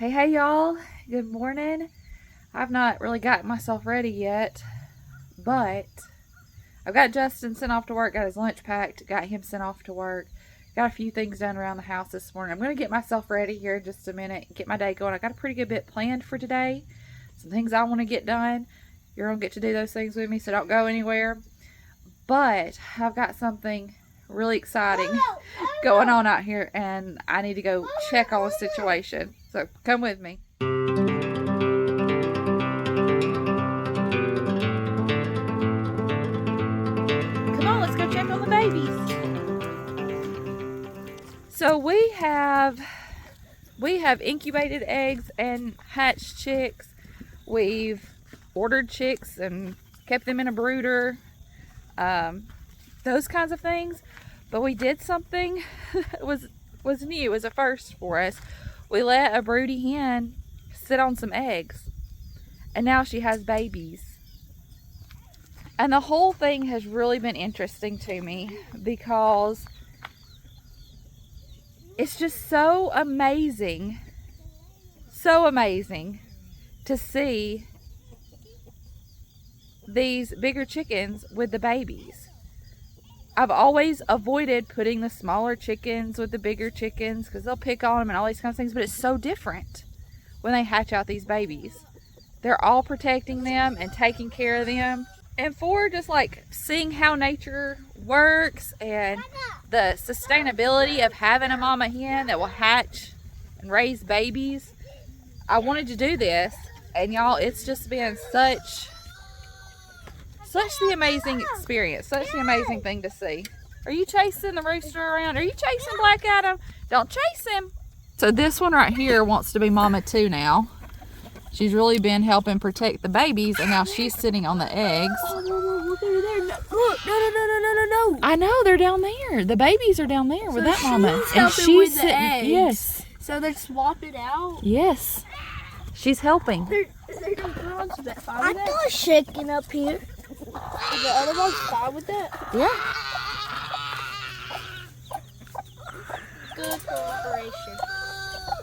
Hey y'all, good morning. I've not really gotten myself ready yet, but I've got Justin sent off to work, got his lunch packed, got him sent off to work, got a few things done around the house this morning. I'm going to get myself ready here in just a minute, get my day going. I got a pretty good bit planned for today, some things I want to get done. You're going to get to do those things with me, so don't go anywhere. But I've got something really exciting going on out here, and I need to go check on the situation. So come with me. Come on, let's go check on the babies. So we have incubated eggs and hatched chicks. We've ordered chicks and kept them in a brooder. Those kinds of things. But we did something that was new. It was a first for us. We let a broody hen sit on some eggs, and now she has babies. And the whole thing has really been interesting to me because it's just so amazing to see these bigger chickens with the babies. I've always avoided putting the smaller chickens with the bigger chickens because they'll pick on them and all these kinds of things, but it's so different when they hatch out these babies. They're all protecting them and taking care of them. And for just like seeing how nature works and the sustainability of having a mama hen that will hatch and raise babies, I wanted to do this. And y'all, it's just been such the amazing experience, such the amazing thing to see. Are you chasing the rooster around? Are you chasing Black Adam? Don't chase him. So this one right here wants to be mama too now. She's really been helping protect the babies, and now she's sitting on the eggs. Oh, look over there. Look, no. I know, they're down there. The babies are down there with that mama. And she's sitting, eggs. yes. So they're swapping out? Yes. She's helping. They're growing to that fine with that? I thought shaking up here. Is the other one's fine with that? Yeah. Good cooperation.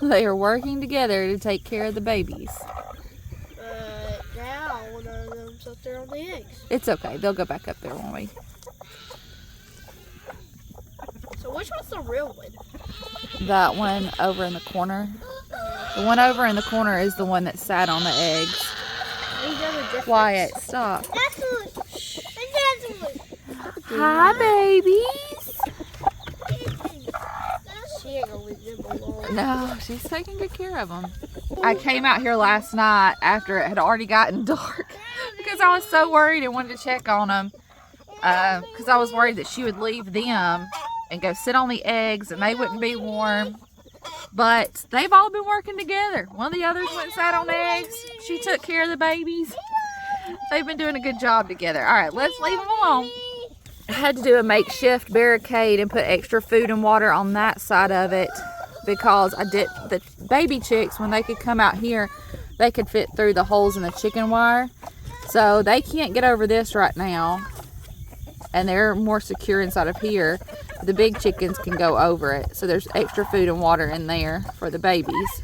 They are working together to take care of the babies. But now one of them's up there on the eggs. It's okay. They'll go back up there, won't we? So which one's the real one? That one over in the corner. The one over in the corner is the one that sat on the eggs. Quiet, stop. That's one. Hi, babies. She ain't gonna leave them alone. No, she's taking good care of them. I came out here last night after it had already gotten dark because I was so worried and wanted to check on them because I was worried that she would leave them and go sit on the eggs and they wouldn't be warm. But they've all been working together. One of the others went and sat on eggs. She took care of the babies. They've been doing a good job together. All right, let's leave them alone. I had to do a makeshift barricade and put extra food and water on that side of it because the baby chicks, when they could come out here, they could fit through the holes in the chicken wire. So they can't get over this right now, and they're more secure inside of here. The big chickens can go over it. So there's extra food and water in there for the babies.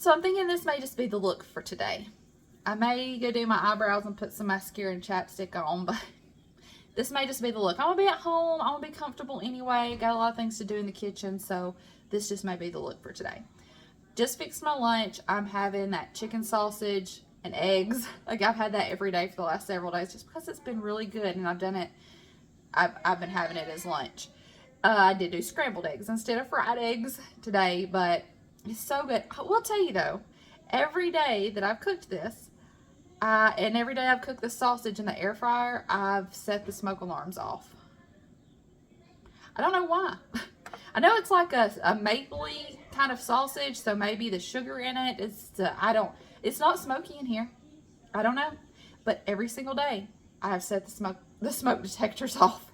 So I'm thinking this may just be the look for today. I may go do my eyebrows and put some mascara and chapstick on, but this may just be the look. I'm gonna be at home. I'm gonna be comfortable anyway. Got a lot of things to do in the kitchen, so this just may be the look for today. Just fixed my lunch. I'm having that chicken sausage and eggs. Like I've had that every day for the last several days just because it's been really good, and I've done it. I've been having it as lunch. I did do scrambled eggs instead of fried eggs today, but it's so good. I will tell you though, every day that I've cooked this, and every day I've cooked the sausage in the air fryer, I've set the smoke alarms off. I don't know why. I know it's like a mapley kind of sausage, so maybe the sugar in it is, it's not smoky in here. I don't know. But every single day, I have set the smoke detectors off.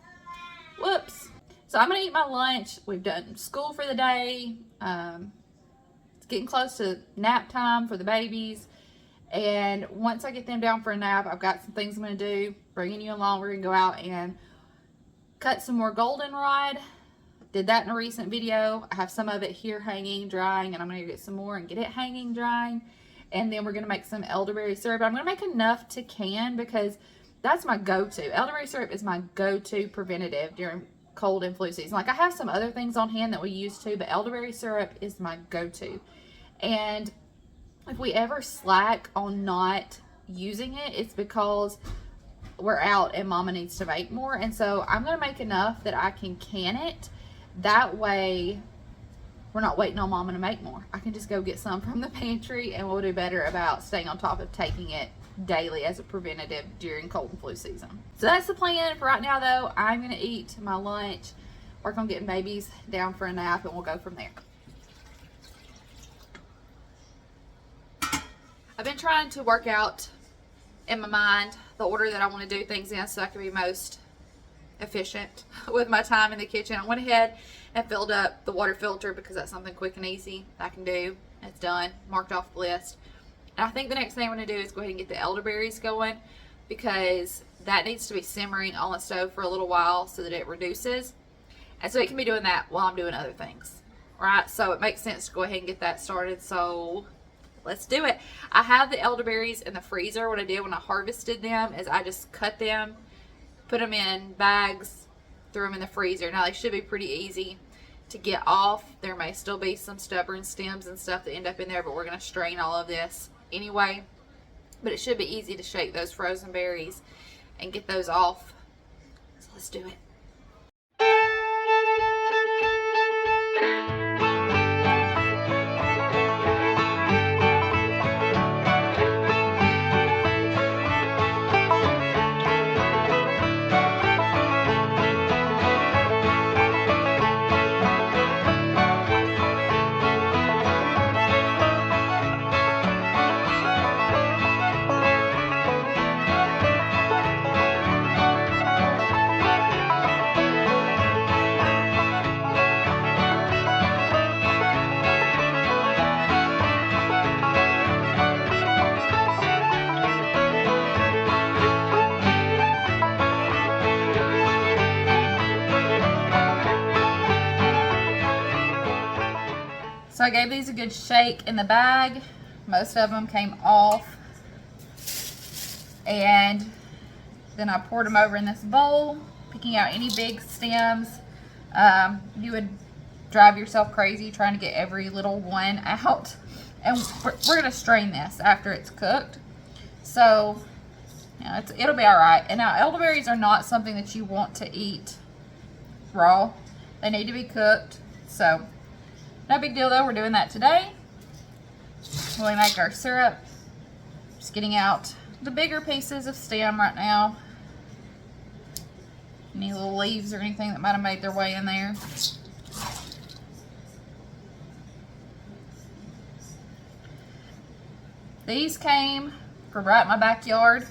Whoops. So I'm going to eat my lunch. We've done school for the day. It's getting close to nap time for the babies. And once I get them down for a nap, I've got some things I'm going to do. Bringing you along, we're going to go out and cut some more goldenrod. Did that in a recent video. I have some of it here hanging, drying, and I'm going to get some more and get it hanging, drying. And then we're going to make some elderberry syrup. I'm going to make enough to can because that's my go-to. Elderberry syrup is my go-to preventative during cold and flu season. Like I have some other things on hand that we use too, but elderberry syrup is my go-to. And if we ever slack on not using it, it's because we're out and Mama needs to make more. And so I'm going to make enough that I can it. That way we're not waiting on Mama to make more. I can just go get some from the pantry, and we'll do better about staying on top of taking it daily as a preventative during cold and flu season. So that's the plan for right now though. I'm going to eat my lunch, work on getting babies down for a nap, and we'll go from there. I've been trying to work out in my mind the order that I want to do things in so I can be most efficient with my time in the kitchen. I went ahead and filled up the water filter because that's something quick and easy I can do. It's done, marked off the list. And I think the next thing I'm going to do is go ahead and get the elderberries going because that needs to be simmering on the stove for a little while so that it reduces. And so it can be doing that while I'm doing other things. Right? So it makes sense to go ahead and get that started. So let's do it. I have the elderberries in the freezer. What I did when I harvested them is I just cut them, put them in bags, threw them in the freezer. Now they should be pretty easy to get off. There may still be some stubborn stems and stuff that end up in there, but we're going to strain all of this anyway. But it should be easy to shake those frozen berries and get those off. So let's do it. So I gave these a good shake in the bag. Most of them came off. And then I poured them over in this bowl, picking out any big stems. You would drive yourself crazy trying to get every little one out. And we're going to strain this after it's cooked. So, you know, it'll be all right. And now elderberries are not something that you want to eat raw. They need to be cooked. So, no big deal though, we're doing that today. When we make our syrup, just getting out the bigger pieces of stem right now. Any little leaves or anything that might have made their way in there. These came from right in my backyard,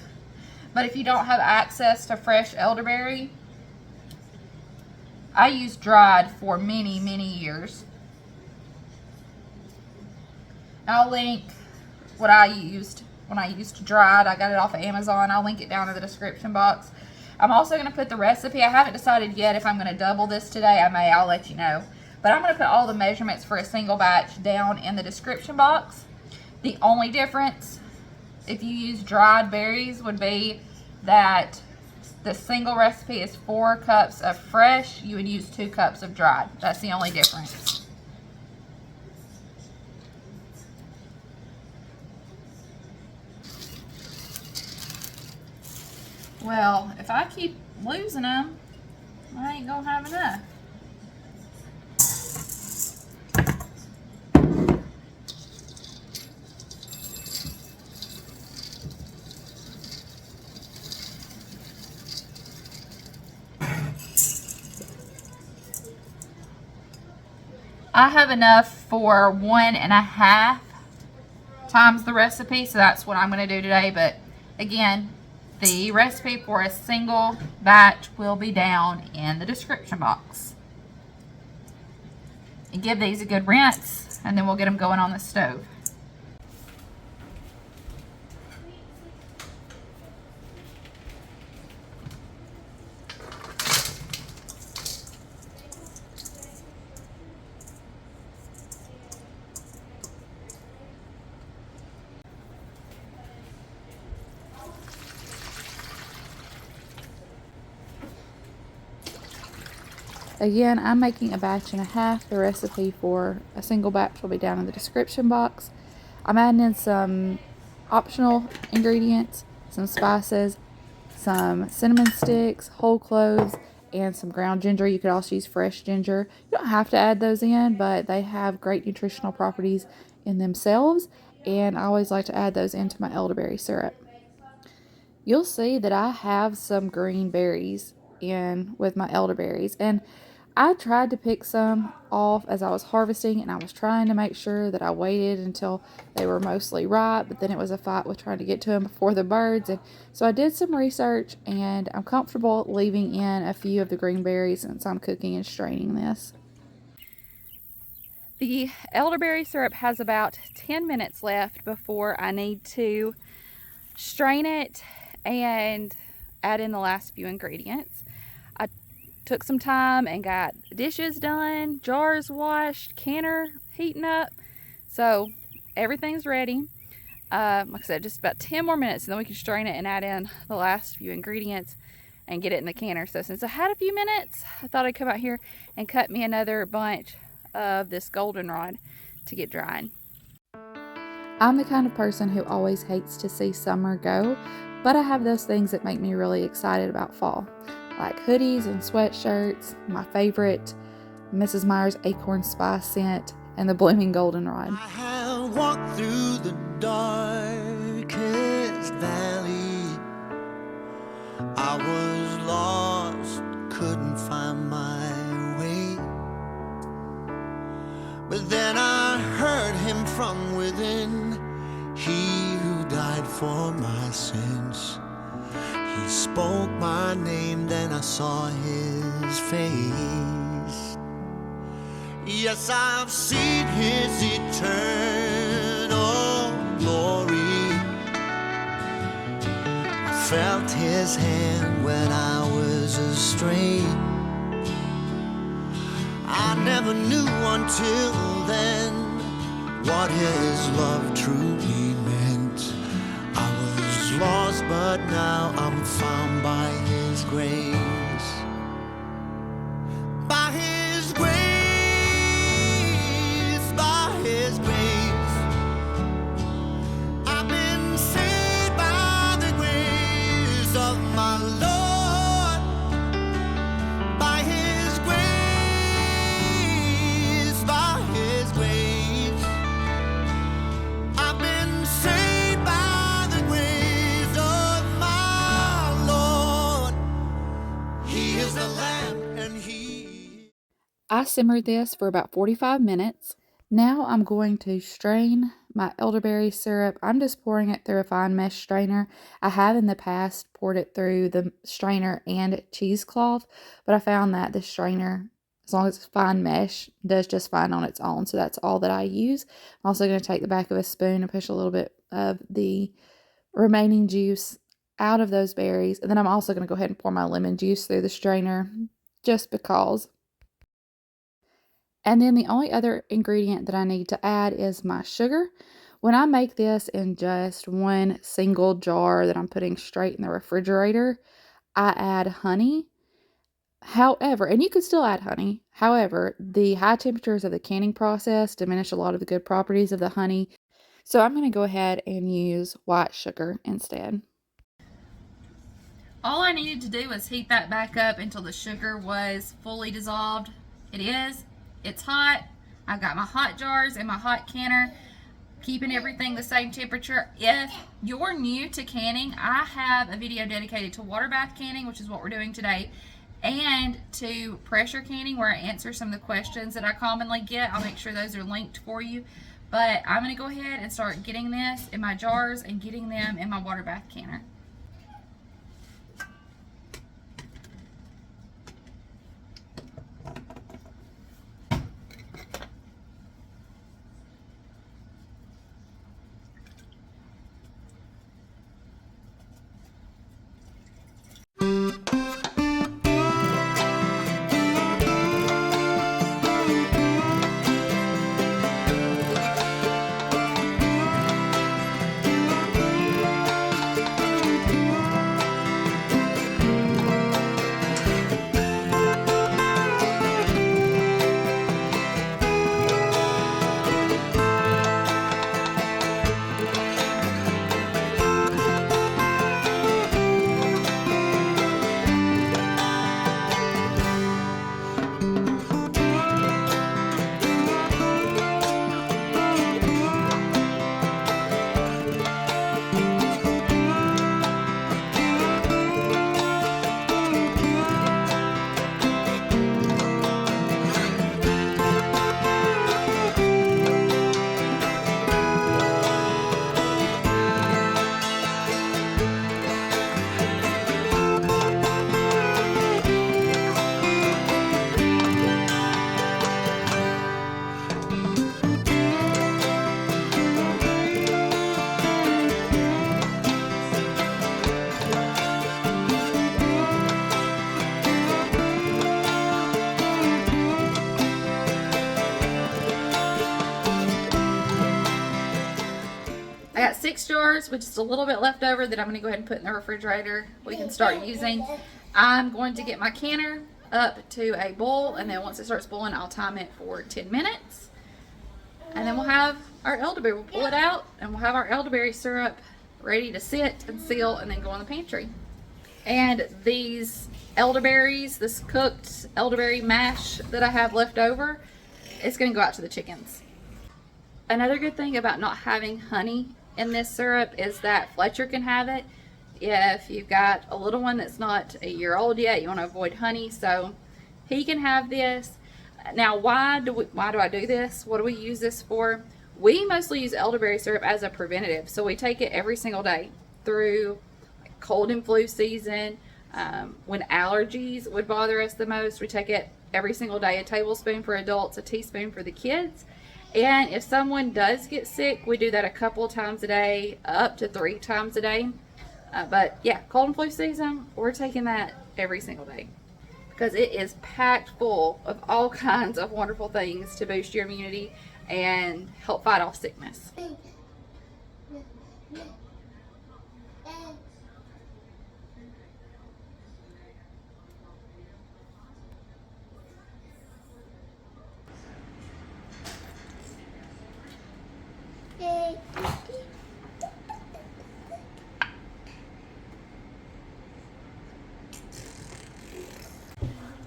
but if you don't have access to fresh elderberry, I used dried for many, many years. I'll link what I used when I used dried. I got it off of Amazon. I'll link it down in the description box. I'm also going to put the recipe. I haven't decided yet if I'm going to double this today. I'll let you know. But I'm going to put all the measurements for a single batch down in the description box. The only difference if you use dried berries would be that the single recipe is 4 cups of fresh. You would use 2 cups of dried. That's the only difference. Well, if I keep losing them, I ain't gonna have enough. I have enough for 1.5 times the recipe, so that's what I'm going to do today. But again, the recipe for a single batch will be down in the description box. And give these a good rinse, and then we'll get them going on the stove. Again, I'm making a batch and a half. The recipe for a single batch will be down in the description box. I'm adding in some optional ingredients, some spices, some cinnamon sticks, whole cloves, and some ground ginger. You could also use fresh ginger. You don't have to add those in, but they have great nutritional properties in themselves, and I always like to add those into my elderberry syrup. You'll see that I have some green berries in with my elderberries, and I tried to pick some off as I was harvesting, and I was trying to make sure that I waited until they were mostly ripe, but then it was a fight with trying to get to them before the birds. And so I did some research, and I'm comfortable leaving in a few of the green berries since I'm cooking and straining this. The elderberry syrup has about 10 minutes left before I need to strain it and add in the last few ingredients. I took some time and got dishes done, jars washed, canner heating up, so everything's ready. Like I said, just about 10 more minutes and then we can strain it and add in the last few ingredients and get it in the canner. So since I had a few minutes, I thought I'd come out here and cut me another bunch of this goldenrod to get drying. I'm the kind of person who always hates to see summer go, but I have those things that make me really excited about fall, like hoodies and sweatshirts, my favorite Mrs. Meyer's acorn spice scent, and the blooming goldenrod. I have walked through the darkest valley. I was lost, couldn't find my way. But then I heard him from within, he who died for my sins. He spoke my name, then I saw his face. Yes, I've seen his eternal glory. I felt his hand when I was astray. I never knew until then what his love truly meant. I was lost, but now I'm found by his grace. By his grace, by his grace, I've been saved by the grace of my Lord. By his grace, by his grace, I've been saved by the grace of my Lord. He is the Lamb and he... I simmered this for about 45 minutes. Now I'm going to strain my elderberry syrup. I'm just pouring it through a fine mesh strainer. I have in the past poured it through the strainer and cheesecloth, but I found that the strainer, as long as it's fine mesh, does just fine on its own. So that's all that I use. I'm also going to take the back of a spoon and push a little bit of the remaining juice out of those berries. And then I'm also going to go ahead and pour my lemon juice through the strainer just because. And then the only other ingredient that I need to add is my sugar. When I make this in just one single jar that I'm putting straight in the refrigerator, I add honey. However, and you could still add honey. However, the high temperatures of the canning process diminish a lot of the good properties of the honey. So I'm going to go ahead and use white sugar instead. All I needed to do was heat that back up until the sugar was fully dissolved. It is. It's hot. I've got my hot jars and my hot canner, keeping everything the same temperature. If you're new to canning, I have a video dedicated to water bath canning, which is what we're doing today, and to pressure canning, where I answer some of the questions that I commonly get. I'll make sure those are linked for you. But I'm going to go ahead and start getting this in my jars and getting them in my water bath canner. I got 6 jars with just a little bit left over that I'm going to go ahead and put in the refrigerator. We can start using. I'm going to get my canner up to a boil, and then once it starts boiling, I'll time it for 10 minutes. And then we'll have our elderberry. We'll pull it out, and we'll have our elderberry syrup ready to sit and seal and then go in the pantry. And these elderberries, this cooked elderberry mash that I have left over, it's going to go out to the chickens. Another good thing about not having honey in this syrup is that Fletcher can have it. If you've got a little one that's not a year old yet, you want to avoid honey, so he can have this. Now, why do I do this? What do we use this for? We mostly use elderberry syrup as a preventative, so we take it every single day through cold and flu season. When allergies would bother us the most, we take it every single day. A tablespoon for adults, a teaspoon for the kids. And if someone does get sick, we do that a couple times a day, up to 3 times a day. But yeah, cold and flu season, we're taking that every single day because it is packed full of all kinds of wonderful things to boost your immunity and help fight off sickness.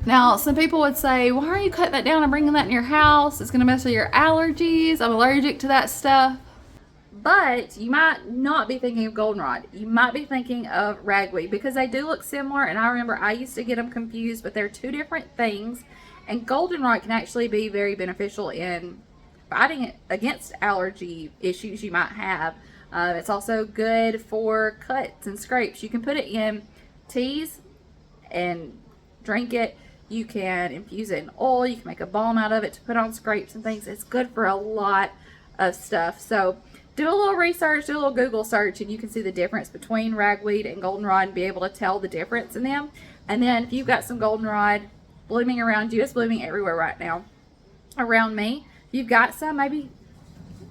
Now, some people would say, why are you cutting that down and bringing that in your house? It's going to mess with your allergies. I'm allergic to that stuff. But you might not be thinking of goldenrod. You might be thinking of ragweed because they do look similar. And I remember I used to get them confused, but they're 2 different things. And goldenrod can actually be very beneficial in fighting against allergy issues you might have. It's also good for cuts and scrapes. You can put it in teas and drink it. You can infuse it in oil. You can make a balm out of it to put on scrapes and things. It's good for a lot of stuff. So do a little research, do a little Google search, and you can see the difference between ragweed and goldenrod and be able to tell the difference in them. And then if you've got some goldenrod blooming around you, it's blooming everywhere right now around me. If you've got some, maybe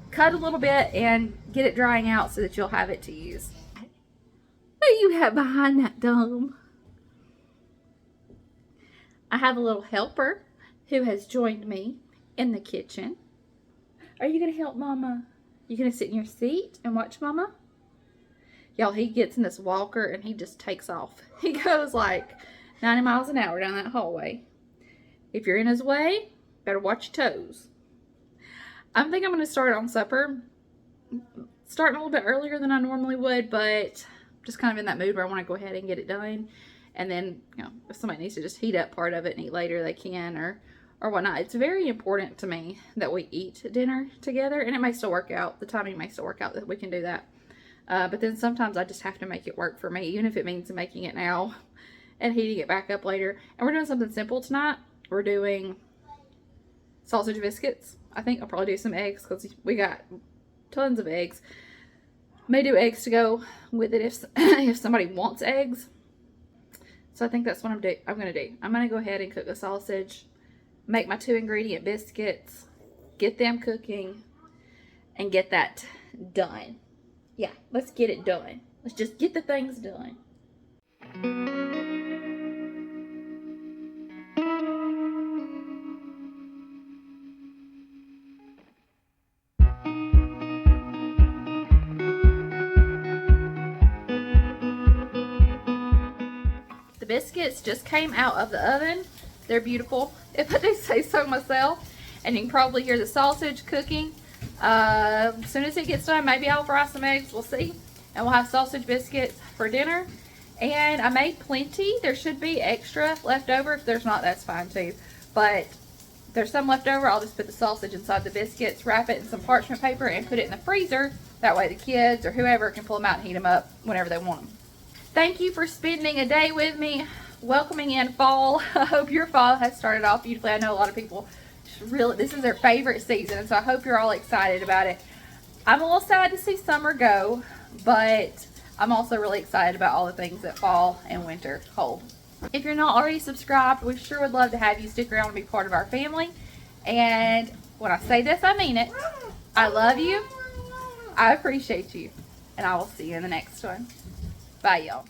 cut a little bit and get it drying out so that you'll have it to use. What do you have behind that dome? I have a little helper who has joined me in the kitchen. Are you going to help Mama? You going to sit in your seat and watch Mama? Y'all, he gets in this walker and he just takes off. He goes like 90 miles an hour down that hallway. If you're in his way, better watch your toes. I think I'm going to start on supper. Starting a little bit earlier than I normally would, but just kind of in that mood where I want to go ahead and get it done. And then, you know, if somebody needs to just heat up part of it and eat later, they can, or whatnot. It's very important to me that we eat dinner together, and it may still work out. The timing may still work out that we can do that. But then sometimes I just have to make it work for me, even if it means making it now and heating it back up later. And we're doing something simple tonight. We're doing sausage biscuits. I think I'll probably do some eggs because we got tons of eggs. May do eggs to go with it if somebody wants eggs. So I think that's what I'm going to do. I'm going to go ahead and cook the sausage, make my 2 ingredient biscuits, get them cooking, and get that done. Yeah, let's get it done. Let's just get the things done. The biscuits just came out of the oven. They're beautiful, if I do say so myself. And you can probably hear the sausage cooking. As soon as it gets done, maybe I'll fry some eggs. We'll see. And we'll have sausage biscuits for dinner. And I made plenty. There should be extra left over. If there's not, that's fine too. But if there's some left over, I'll just put the sausage inside the biscuits, wrap it in some parchment paper, and put it in the freezer. That way the kids or whoever can pull them out and heat them up whenever they want them. Thank you for spending a day with me, welcoming in fall. I hope your fall has started off beautifully. I know a lot of people this is their favorite season, and so I hope you're all excited about it. I'm a little sad to see summer go, but I'm also really excited about all the things that fall and winter hold. If you're not already subscribed, we sure would love to have you stick around and be part of our family. And when I say this, I mean it. I love you. I appreciate you. And I will see you in the next one. Bye, y'all.